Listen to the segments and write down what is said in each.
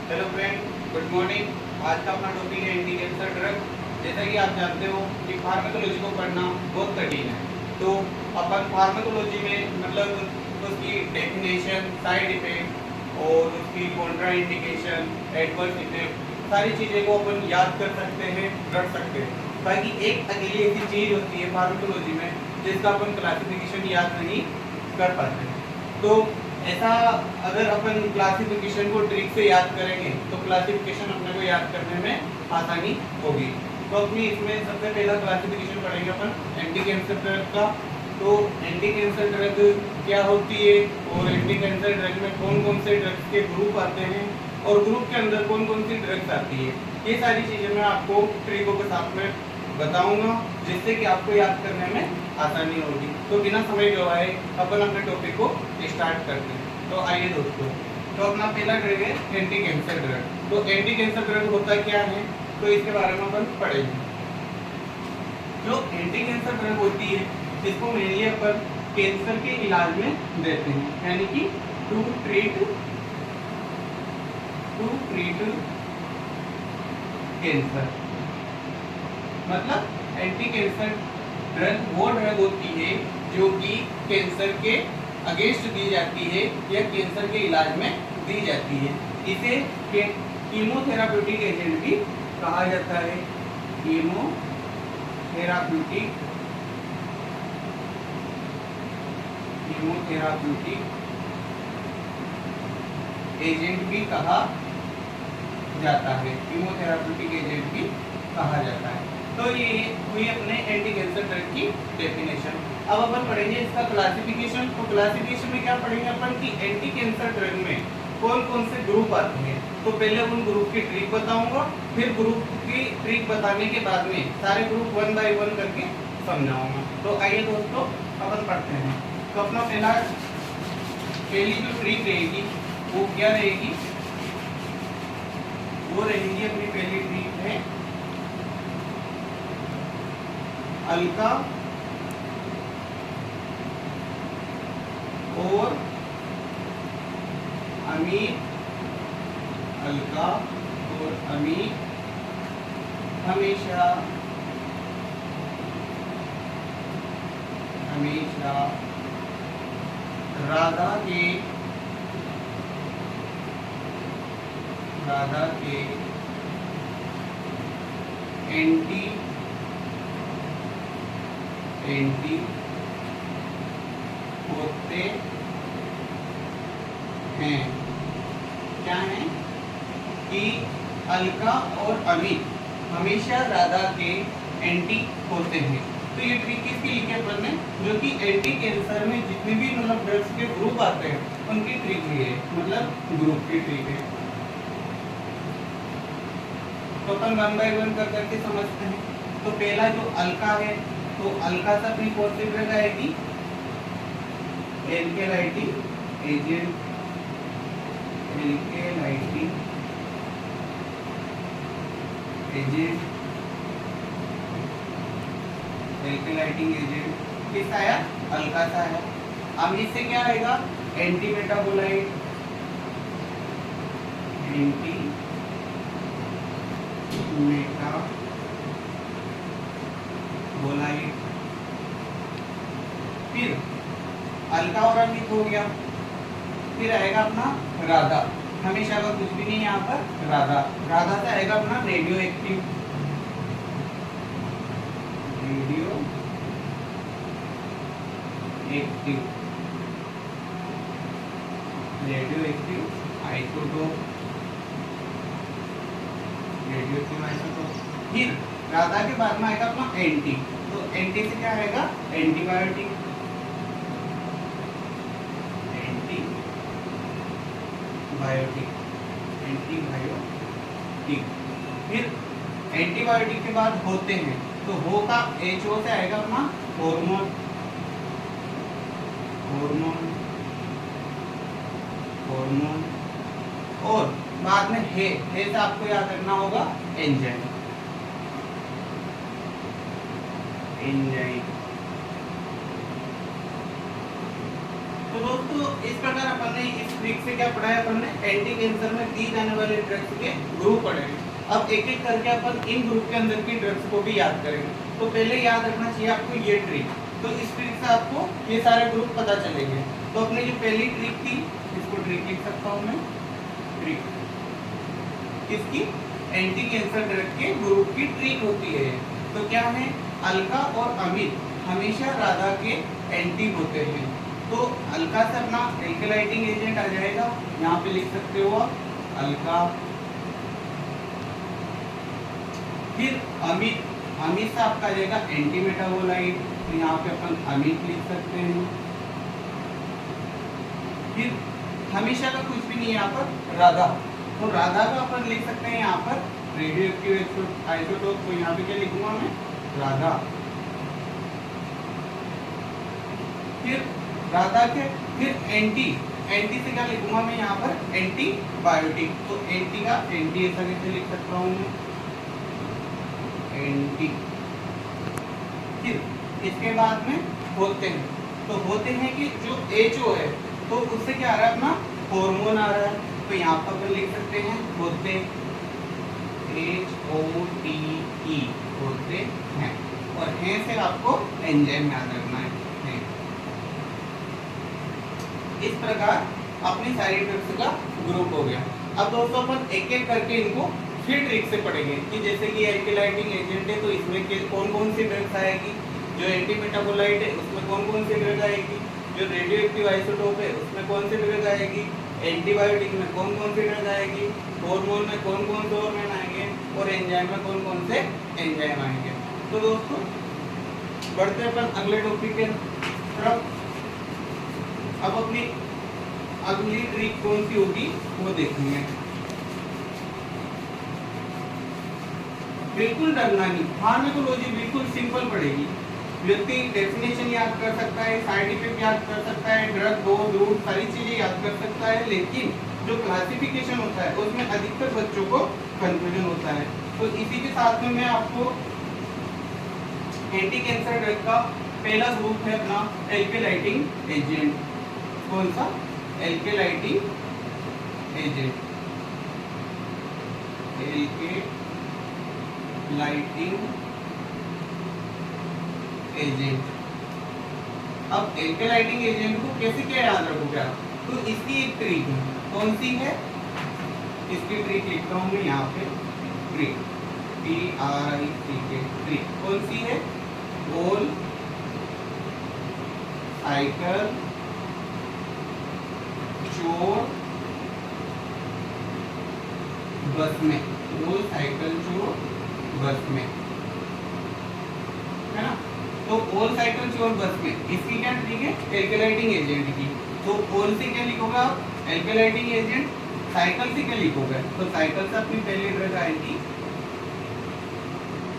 Hello friend, good morning. आज का अपना टॉपिक है एंटी कैंसर ड्रग। जैसा कि आप जानते हो कि फार्माकोलॉजी को पढ़ना बहुत कठिन है, तो अपन फार्माकोलॉजी में मतलब उसकी डेफिनेशन, साइड इफेक्ट और उसकी कॉन्ट्रा इंडिकेशन, एडवर्स इफेक्ट, सारी चीज़ें को अपन याद कर सकते हैं, रख सकते हैं। बाकी एक अकेली ऐसी चीज़ होती है फार्माकोलॉजी में जिसका अपन क्लासिफिकेशन याद नहीं कर पाते। तो ऐसा अगर अपन क्लासिफिकेशन को ट्रिक से याद करेंगे तो क्लासिफिकेशन अपने को याद करने में आसानी होगी। तो अपनी इसमें सबसे पहला क्लासिफिकेशन पढ़ेंगे अपन एंटी कैंसर ड्रग का। तो एंटी कैंसर ड्रग क्या होती है और एंटी कैंसर ड्रग में कौन कौन से ड्रग्स के ग्रुप आते हैं और ग्रुप के अंदर कौन कौन सी ड्रग्स आती है, ये सारी चीज़ें मैं आपको ट्रिकों के साथ में बताऊंगा, जिससे कि आपको याद करने में आसानी होगी। तो बिना समय गवाए अपन अपने टॉपिक को स्टार्ट करते हैं। तो आइए दोस्तों, तो अपना पहला ड्रग है एंटी कैंसर ड्रग। तो एंटी कैंसर ड्रग होता क्या है, तो इसके बारे में अपन पढ़ेंगे। जो एंटी कैंसर ड्रग होती है इसको मेनली अपन कैंसर के इलाज में देते हैं, यानी कि टू ट्रीट कैंसर। मतलब एंटी कैंसर ड्रग वो ड्रग होती है जो कि कैंसर के अगेंस्ट दी जाती है या कैंसर के इलाज में दी जाती है। इसे कीमोथेराप्यूटिक एजेंट भी कहा जाता है। कीमोथेराप्यूटिक एजेंट भी कहा जाता है। कीमोथेराप्यूटिक एजेंट भी कहा जाता है। तो ये हुई अपने एंटी कैंसर ड्रग की डेफिनेशन। अब अपन पढ़ेंगे इसका क्लासिफिकेशन। तो क्लासिफिकेशन में क्या पढ़ेंगे अपन कि एंटी कैंसर ड्रग में कौन कौन से ग्रुप आते हैं। तो पहले उन ग्रुप की ट्रिक बताऊंगा, फिर ग्रुप की ट्रिक बताने के बाद में सारे ग्रुप वन बाय वन करके समझाऊंगा। तो आइए दोस्तों अपन पढ़ते हैं। तो अपना पहली जो ट्रिक रहेगी वो क्या रहेगी, वो रहेगी अपनी पहली ट्रिक है अल्का और अमीर। अल्का और अमीर हमेशा राधा के एंटी होते हैं। क्या है कि अलका और अमित हमेशा राधा के एंटी होते हैं। तो ये ट्रिक किसकी लिखी है अपन ने, जो कि एंटी कैंसर में जितने भी मतलब ड्रग्स के ग्रुप आते हैं उनकी ट्रिक ही है, मतलब ग्रुप की ट्रिक है। तो अपन वन बाय वन कर करके समझते हैं। तो पहला जो अलका है, तो अलका से अपनी कौन सी ड्रग आएगी, एल्केलाइटिंग एजेंट। एल्केलाइटिंग एजेंट किस आया, अलका सा आया। अब इससे क्या आएगा, एंटी मेटाबोलाइट। फिर अलका और अमित हो गया, फिर आएगा अपना राधा। हमेशा का कुछ भी नहीं यहाँ पर, राधा से आएगा अपना रेडियो एक्टिव आइसोटोप। फिर राधा के बाद में आएगा अपना एंटी। तो एंटी से क्या आएगा, एंटीबायोटिक। फिर एंटीबायोटिक के बाद होते हैं, तो हो का HO से आएगा अपना हार्मोन। और बाद में हे से आपको याद रखना होगा एंजाइम। तो दोस्तों इस प्रकार अपन ने इस ट्रिक से क्या पढ़ा है, अपन ने एंटी कैंसर में दी जाने वाले ड्रग्स के ग्रुप पढ़े हैं। अब एक एक करके अपन इन ग्रुप के अंदर की ड्रग्स को भी याद करेंगे। तो पहले याद रखना चाहिए आपको ये ट्रिक, तो इस ट्रिक से आपको ये सारे ग्रुप पता चलेंगे। तो अपने जो पहली ट्रिक थी, इसको ट्रिक लिख सकता हूँ मैं, ट्रिक किसकी, एंटी कैंसर ड्रग के ग्रुप की ट्रिक होती है। तो क्या है, अलका और अमित हमेशा राधा के एंटी होते हैं। तो अलका से अपना एल्केलाइटिंग एजेंट आ जाएगा, यहाँ पे लिख सकते हो आप अलका। फिर अमित, अमित से आपका आ जाएगा एंटी मेटाबोलाइट, तो यहाँ पे अपन अमित लिख सकते हैं। फिर हमेशा का कुछ भी नहीं है यहाँ पर, राधा, तो राधा का अपन लिख सकते हैं यहाँ पर रेडियो एक्टिव आइसोटोप, तो यहाँ पे क्या लिखूंगा मैं, राधा। फिर राधा के फिर एंटी, एंटी से क्या लिखूंगा मैं यहाँ पर, एंटीबायोटिक, तो एंटी का एंटी ऐसा कैसे लिख सकता हूँ मैं, एंटी। फिर इसके बाद में होते हैं, तो होते हैं कि जो एचओ है तो उससे क्या आ रहा है, अपना हार्मोन आ रहा है, तो यहाँ पर अपन लिख सकते हैं होते, HOTE होते हैं, और हैं से आपको एंजाइम याद रखना है। इस प्रकार अपनी सारी ड्रग्स का ग्रुप हो गया। अब दोस्तों अपन एक एक करके इनको फिर ट्रिक से पढ़ेंगे कि जैसे कि एल्केलाइटिंग एजेंट है तो इसमें कौन कौन सी ड्रग्स आएगी, जो एंटी मेटाबोलाइट है उसमें कौन कौन सी ड्रग आएगी, जो रेडियो एक्टिव आइसोटोप है उसमें कौन सी ड्रग आएगी, एंटीबायोटिक में कौन कौन सी ड्रग आएगी, हार्मोन में कौन कौन से हार्मोन आएंगे, और एंजाइम में कौन कौन से एंजाइम आएंगे। तो दोस्तों बढ़ते अपन अगले टॉपिक के तरफ। अब अपनी अगली ट्रिक कौन सी होगी वो देखेंगे। बिल्कुल डरना नहीं, फार्माकोलॉजी बिल्कुल सिंपल पड़ेगी। व्यक्ति डेफिनेशन याद कर सकता है, साइड इफेक्ट याद कर सकता है, ड्रग डोज रूट सारी चीजें याद कर सकता है, लेकिन जो क्लासिफिकेशन होता है उसमें अधिकतर बच्चों को कंफ्यूजन होता है। तो इसी के साथ में मैं आपको एंटी कैंसर ड्रग का पहला ग्रुप है अपना एल्केलाइटिंग एजेंट। कौन सा, एल्केलाइटिंग एजेंट, एल्केलाइटिंग एजेंट। अब एल्केलाइटिंग एजेंट को कैसे क्या याद रखोगे आप, तो इसकी एक ट्रिक है, कौन सी है, इसकी ट्रिक लिखता हूं मैं यहाँ पे, ट्रिक TRIC, ट्रिक कौन सी है, ओल साइकिल चोर बस में, ओल साइकिल चोर बस में, है ना। तो ओल साइकिल चोर बस में इसकी क्या ट्रिक है, एल्केलाइटिंग एजेंट की। तो ओल से क्या लिखोगे आप, एल्केलाइटिंग एजेंट, साइकिल से क्या लिखोगे, तो साइकिल से अपनी पहली ड्रग आएगी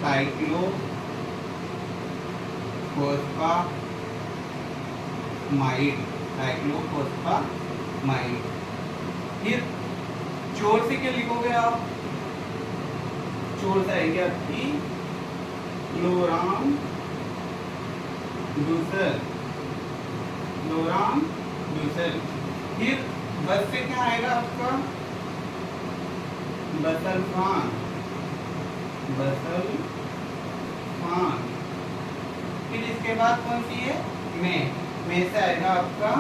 साइक्लोफॉस्फामाइड, साइक्लोफॉस्फामाइड। फिर चोर से क्या लिखोगे आप, चोर से आएगी आपकी क्लोराम दूसर। फिर बस से क्या आएगा आपका, बसल्फान। फिर इसके बाद कौन सी है, में से आएगा आपका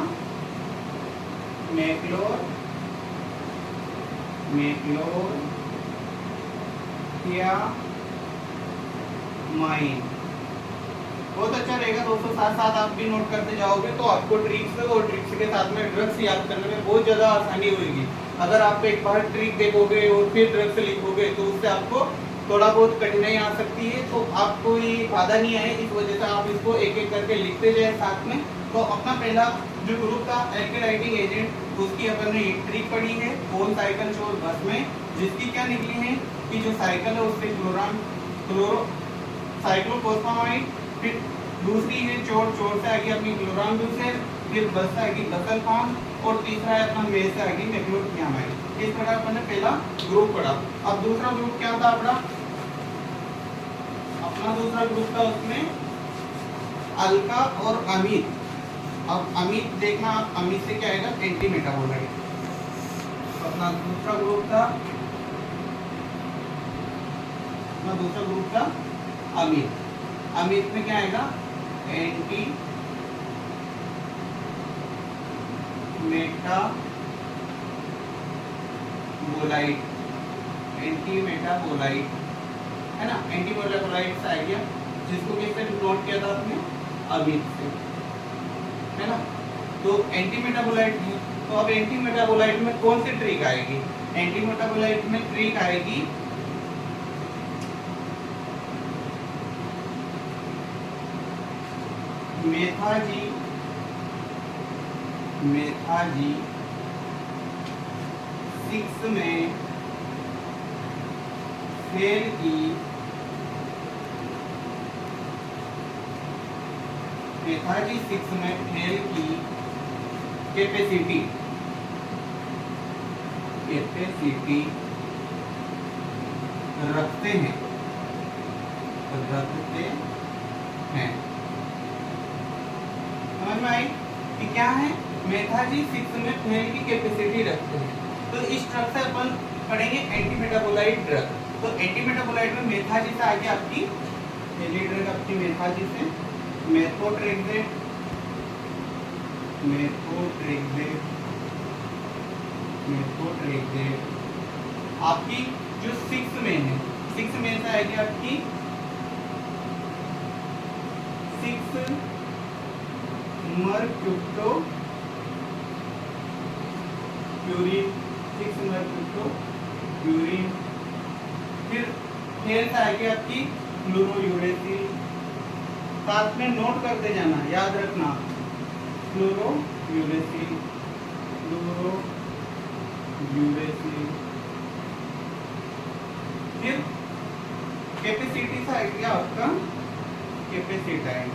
मैक्लोथियामाइन। बहुत अच्छा रहेगा दोस्तों, साथ साथ आप भी नोट करते जाओगे तो आपको ट्रिक्स और ट्रिक्स के साथ में ड्रग्स याद करने में बहुत ज़्यादा आसानी होगी। अगर आप एक बार ट्रिक देखोगे और फिर ड्रग्स लिखोगे तो उससे आपको थोड़ा बहुत कठिनाई आ सकती है, तो आपको ये बाधा नहीं आए, इस वजह से आप इसको एक एक करके लिखते जाए साथ में। तो अपना पहला जो ग्रुप था एल्केलाइटिंग एजेंट, उसकी अपन ने एक ट्रिक पढ़ी है, ओल साइकिल चोर बस में, जिसकी क्या निकली है कि जो साइकिल है उससे साइक्लोफॉस्फामाइड। फिर दूसरी है चोर से आएगी अपनी क्लोरामडूसर, फिर बस से आएगी बसल्फान, और तीसरा है अपना में से आएगी मैक्लोथियामाइड। इस प्रकार अपन ने पहला ग्रुप पढ़ा। अब दूसरा ग्रुप क्या था अपना दूसरा ग्रुप था, उसमें अलका और अमित अब अमित देखना, अमित से क्या आएगा, एंटी मेटाबोलाइट। अपना दूसरा ग्रुप था, अपना दूसरा ग्रुप था अमित। अमित में क्या आएगा, एंटी मेटाबोलाइट, एंटी मेटाबोलाइट है ना, एंटी मेटाबोलाइट आ गया, जिसको किससे नोट किया था आपने, अमित से, है ना। तो एंटी मेटाबोलाइट है, तो अब एंटी मेटाबोलाइट में कौन सी ट्रिक आएगी, एंटी मेटाबोलाइट में ट्रिक आएगी मेथाजी 6 में फेल की, मेथाजी 6 में फेल की कैपेसिटी रखते हैं, समझ में आई कि क्या है, मेथाजी 6 में फेल की कैपेसिटी रखते हैं। तो इस ड्रग से अपन पढ़ेंगे एंटी मेटाबोलाइट ड्रग। तो एंटी मेटाबोलाइट में मेथाजी से आगे आपकी पहली ड्रग आपकी मेथाजी से मेथोट्रेक्सेट आपकी जो 6 में है, 6 में से आएगी आपकी 6 मरक्यूटोप्यूरिन, फिर से आएगी आपकी फ्लोरोयूरेसिल। साथ में नोट करते जाना, याद रखना, फ्लोरोयूरेसिल, फिर कैपेसिटी से आएगी आपका कैपेसिटाइन,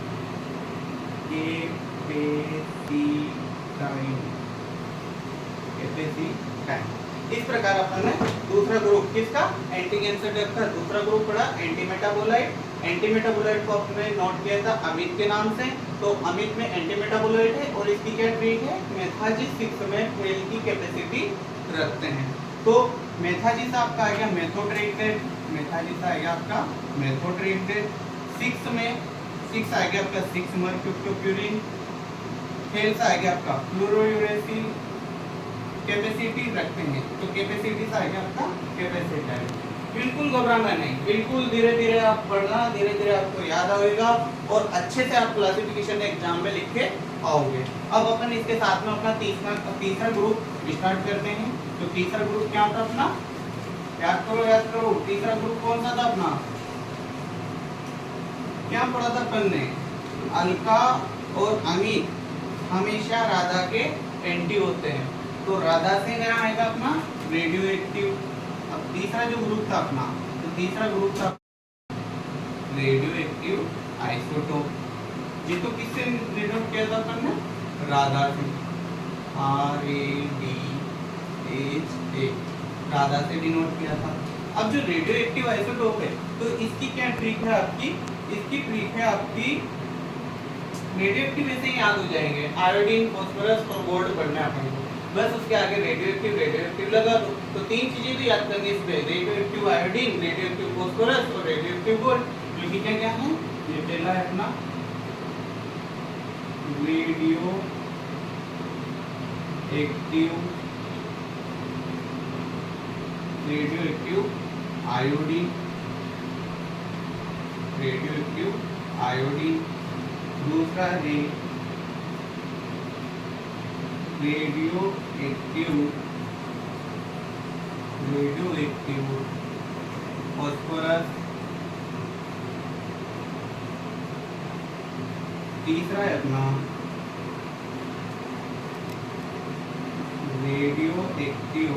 इस प्रकार अपन ने दूसरा ग्रुप किसका, एंटी कैंसर ड्रग का दूसरा ग्रुप पढ़ा एंटी मेटाबोलाइट। एंटी मेटाबोलाइट को आपने नोट किया था अमित के नाम से। तो अमित में एंटी मेटाबोलाइट है और इसकी क्या ट्रिक है, मेथाजी 6 में फेल की कैपेसिटी रखते हैं। तो मेथाजी से आपका आ गया मेथोट्रेक्सेट, मेथाजी से आ गया आपका मेथोट्रेक्सेट। 6 में 6 आ गया आपका 6 मरक्यूटोप्यूरिन, फेल से आ गया आपका फ्लोरोयूरेसिल, कैपेसिटी रखते हैं। तो कैपेसिटी से आ गया आपका कैपेसिटाइन। बिल्कुल घबराना नहीं, बिल्कुल धीरे धीरे आप पढ़ना, धीरे धीरे आपको याद आएगा और अच्छे से आप क्लासिफिकेशन एग्जाम में लिख के आओगे। अब अपन इसके साथ में अपना तीसरा ग्रुप स्टार्ट करते हैं। तो तीसरा ग्रुप क्या था अपना, याद करो तीसरा ग्रुप कौन सा था अपना, क्या पढ़ा था अपन ने, अलका और अमित हमेशा राधा के एंटी होते हैं। तो राधा से क्या आएगा अपना रेडियो एक्टिव। अब तीसरा जो ग्रुप था अपना, तो तीसरा ग्रुप था रेडियो एक्टिव आइसोटोप, जिसको किससे डिनोट किया था अपन ने, राधा से, RADHA, राधा से डिनोट किया था। अब जो रेडियो एक्टिव आइसोटोप है, तो इसकी क्या ट्रिक है आपकी, इसकी ट्रिक है आपकी रेडियो एक्टिव ऐसे ही याद हो जाएंगे, आयोडीन, फास्फोरस और गोल्ड पढ़ना है अपन को, बस उसके आगे रेडियो एक्टिव लगा दो। तो 3 चीजें भी याद करनी इस पे, radio active iodine, radio active phosphorus और रेडियो एक्टिव गोल्ड। जो कि क्या है, ये पहला है अपना रेडियो एक्टिव आयोडीन, दूसरा है रेडियो एक्टिव फास्फोरस, तीसरा है अपना रेडियो एक्टिव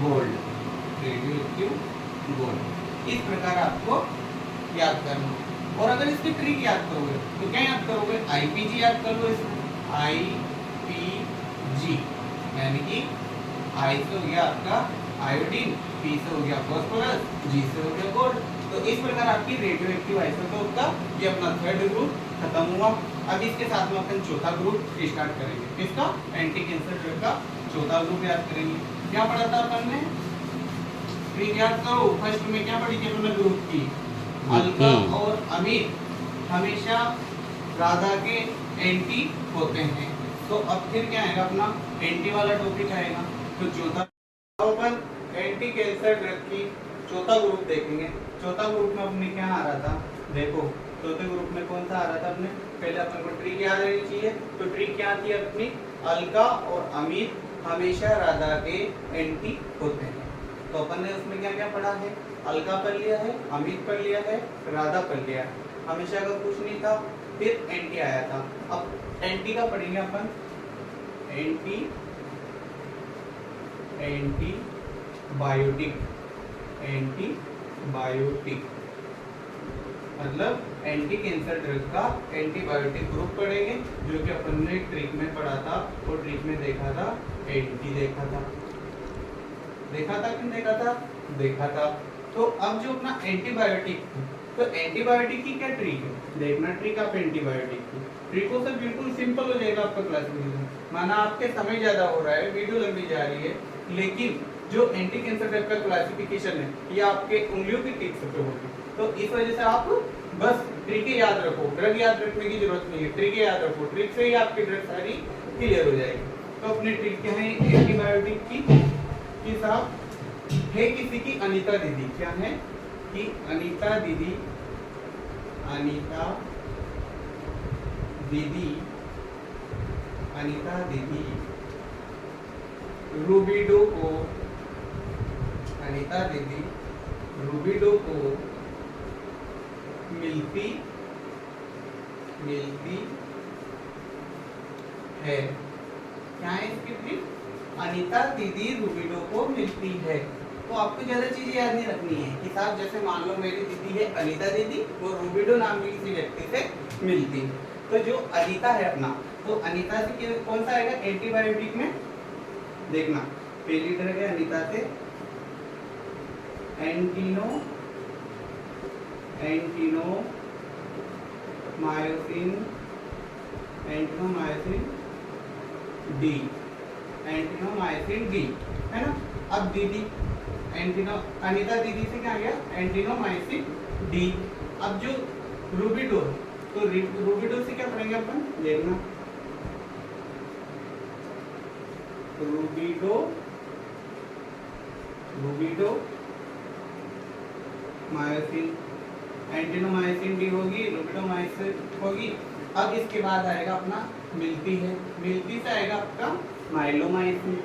गोल्ड, इस प्रकार आपको याद करना। और अगर इसकी ट्रिक याद करोगे तो क्या याद करोगे, आईपीजी याद कर लो इसमें, आईपीजी यानी कि आई से हो गया आपका आयोडीन, पी से हो गया फास्फोरस, जी से हो गया गोल्ड। तो तो इस प्रकार आपकी रेडियो एक्टिव आइसोटोप का ये अपना थर्ड ग्रुप खत्म हुआ। अब इसके साथ में अपन चौथा ग्रुप स्टार्ट करेंगे। किसका? एंटी कैंसर ड्रग का चौथा ग्रुप याद करेंगे। क्या पढ़ा था अपन ने? ट्रिक याद करो। फर्स्ट में क्या पढ़ी थी अपने ग्रुप की? अलका और अमित हमेशा राधा के एंटी होते हैं। तो अब फिर क्या आएगा अपना एंटी वाला टॉपिक आएगा। तो चौथा अपन एंटी कैंसर ड्रग की चौथा ग्रुप देखेंगे। चौथा ग्रुप में अपने क्या आ रहा था? देखो चौथे ग्रुप में कौन सा आ रहा था अपने? पहले अपन को ट्रिक याद रहनी चाहिए। तो ट्रिक क्या थी अपनी? अलका और अमित हमेशा राधा के एंटी होते हैं। तो अपन ने उसमें क्या क्या पढ़ा है? अलका पढ़ लिया है, अमित पढ़ लिया है, राधा पढ़ लिया है। हमेशा का कुछ नहीं था, फिर एंटी आया था। अब एंटी का पढ़ेंगे अपन। एंटीबायोटिक मतलब एंटी कैंसर ड्रग का एंटीबायोटिक ग्रुप पढ़ेंगे, जो कि अपन ने ट्रिक में पढ़ा था। और ट्रिक में देखा था एंटी देखा था कि नहीं देखा था। तो अब जो अपना एंटीबायोटिक, तो एंटीबायोटिक की क्या ट्रिक है? देखना ट्रिक आप एंटीबायोटिक की ट्रिकों से बिल्कुल सिंपल हो जाएगा आपका क्लासिफिकेशन। माना आपके समय ज्यादा हो रहा है, वीडियो लंबी जा रही है, लेकिन जो एंटी कैंसर ड्रग का क्लासिफिकेशन है ये आपके उंगलियों की टिप्स पे होगी। तो इस वजह से आप बस ट्रिक याद रखो, ड्रग याद रखने की जरूरत नहीं है। ट्रिक याद रखो, ट्रिक से ही आपकी ड्रग सारी क्लियर हो जाएगी। तो अपनी ट्रिक क्या है एंटीबायोटिक की साहब? है किसी की अनीता दीदी। क्या है कि अनीता दीदी रूबिडो को मिलती है। क्या है इसकी ट्रिक? अनीता दीदी रूबिडो को मिलती है। तो आपको ज्यादा चीजें याद नहीं रखनी है कि साहब जैसे मान लो मेरी दीदी है अनीता दीदी, वो रूबिडो नाम की किसी व्यक्ति से मिलती है। तो जो अनीता है अपना, तो अनीता से कौन सा आएगा एंटीबायोटिक में? देखना पहली ड्रग है अनीता से एंटीनोमायोसिन डी है ना। अब दीदी अनीता दीदी से क्या आ गया? एंटीनोमायोसिन डी। अब जो रूबिडो, तो रूबिडो से क्या पढ़ेंगे अपन? देखना रूबिडो मायोसिन, एंटीनोमायोसिन डी होगी, रूबिडोमायोसिन होगी। अब इसके बाद आएगा अपना मिलती से आएगा आपका माइलोमायोसिन।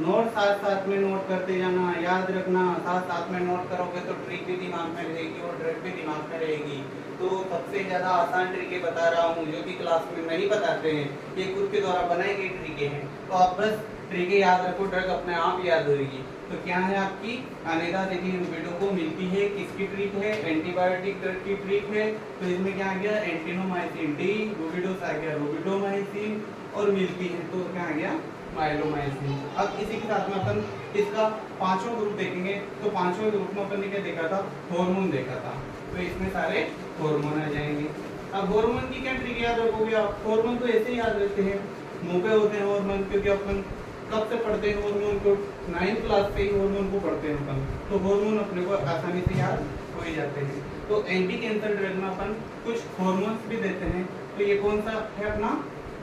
नोट साथ में नोट करते जाना, याद रखना। साथ में नोट करोगे तो ट्रिक भी दिमाग में रहेगी और ड्रग भी दिमाग में रहेगी। तो सबसे ज्यादा आसान ट्रिकें बता रहा हूँ जो कि क्लास में नहीं बताते हैं, ये खुद के द्वारा बनाई गई ट्रिकें हैं। तो आप बस ट्रिकें याद रखो, ड्रग अपने आप याद होगी। तो क्या है आपकी अनीता दीदी रूबिडो को मिलती है, किसकी ट्रिक है? एंटीबायोटिक ड्रग की ट्रिक है। तो इसमें क्या आ गया? एंटीनोमायोसिन डी, रूबिडो से आ गया रूबिडोमायोसिन, और मिलती है तो क्या आ गया? माइलोमायोसिन। अब इसी के साथ में अपन इसका पांचवा ग्रुप देखेंगे। तो पांचवा ग्रुप में अपन ने क्या देखा था? हार्मोन देखा था। तो इसमें सारे हार्मोन आ जाएंगे। अब हार्मोन की क्या ट्रिक याद रखोगे आप? हार्मोन तो ऐसे ही याद रहते हैं, मुंह पे होते हैं हार्मोन, क्योंकि अपन कब से पढ़ते हैं हार्मोन को? 9th क्लास से ही हार्मोन को पढ़ते हैं अपन। तो हार्मोन अपने को आसानी से याद हो ही जाते हैं। तो एंटी कैंसर ड्रग में अपन कुछ हार्मोन्स भी देते हैं। तो ये कौन सा है अपना?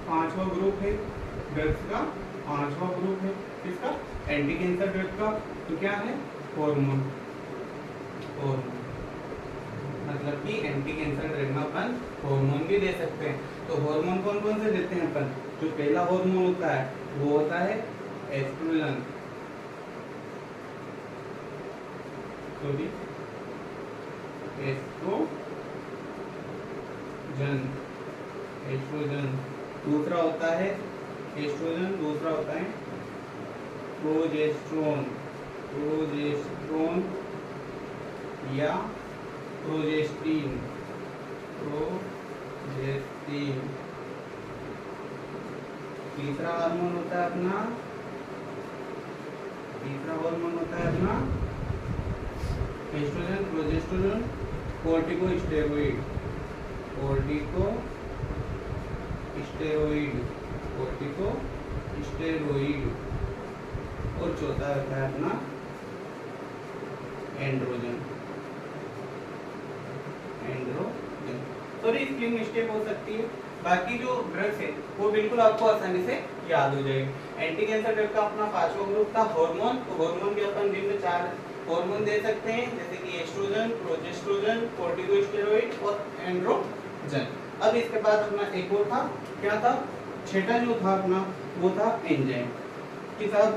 पांचवा ग्रुप है ड्रग्स का, पांचवा ग्रुप है किसका? एंटी कैंसर ड्रग का। तो क्या है? हार्मोन। मतलब कि एंटी कैंसर ड्रग में अपन हार्मोन भी दे सकते हैं। तो हार्मोन कौन कौन से देते हैं अपन? जो पहला हार्मोन होता है वो होता है एस्ट्रोजन। दूसरा होता है एस्ट्रोजन, दूसरा होता है प्रोजेस्टेरोन या प्रोजेस्टीन। तीसरा हार्मोन होता है अपना तीसरा हार्मोन होता है अपना एस्ट्रोजन, प्रोजेस्टेरोन, कोर्टिकोस्टेरॉइड, कोर्टिकोस्टेरॉइड। और चौथा होता है अपना एंड्रोजन। सॉरी स्पेलिंग मिस्टेक हो सकती है, बाकी जो ड्रग्स है वो बिल्कुल आपको आसानी से याद हो जाएगा। एंटी कैंसर ड्रग का अपना पांचवा ग्रुप था हार्मोन। तो हार्मोन के अपन निम्न 4 हार्मोन दे सकते हैं, जैसे कि एस्ट्रोजन, प्रोजेस्टेरोन, कोर्टिकोस्टेरॉइड और एंड्रोजन। अब इसके बाद अपना एक और था, क्या था, छठा जो था अपना वो था एंजाइम। कि साहब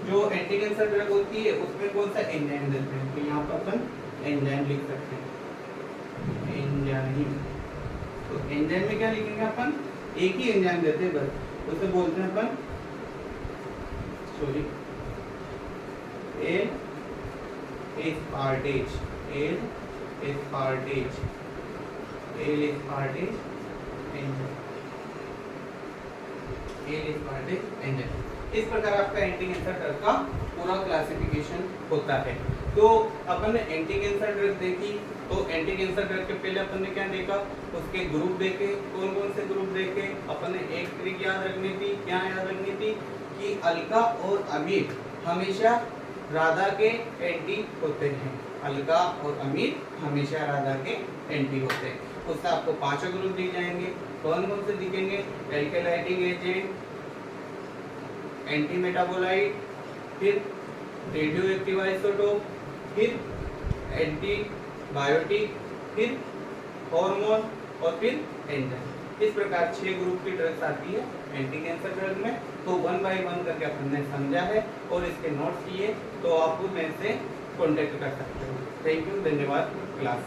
जो एंटी कैंसर ड्रग होती है उसमें कौन सा एंजाइम देते हैं, तो यहाँ पर अपन एंजाइम लिख सकते हैं, एंजाइम। तो एंजाइम में क्या लिखेंगे अपन, एक ही एंजाइम देते हैं बस, उसे बोलते हैं अपन सॉरी एस्पार्टेज एंजाइम। इस प्रकार आपका एंटी कैंसर ड्रग का पूरा क्लासिफिकेशन होता है। तो अपन ने एंटी कैंसर ड्रग देखी, तो एंटी कैंसर ड्रग के पहले अपन ने क्या देखा, उसके ग्रुप देखे। कौन कौन से ग्रुप देखे, अपन ने एक ट्रिक याद रखनी थी, क्या याद रखनी थी कि अलका और अमीर हमेशा राधा के एंटी होते हैं, अलका और अमीर हमेशा राधा के एंटी होते हैं। उससे आपको 5 ग्रुप दिख जाएंगे। कौन कौन से दिखेंगे, एल्केलाइटिंग एजेंट, एंटी मेटाबोलाइट, फिर रेडियो एक्टिव आइसोटोप, फिर एंटीबायोटिक, फिर हार्मोन और फिर एंजाइम। इस प्रकार 6 ग्रुप की ड्रग्स आती है एंटी कैंसर ड्रग में। तो 1 बाय 1 करके अपन ने समझा है और इसके नोट्स किए, तो आप मेरे से कांटेक्ट कर सकते हो। थैंक यू, धन्यवाद क्लास।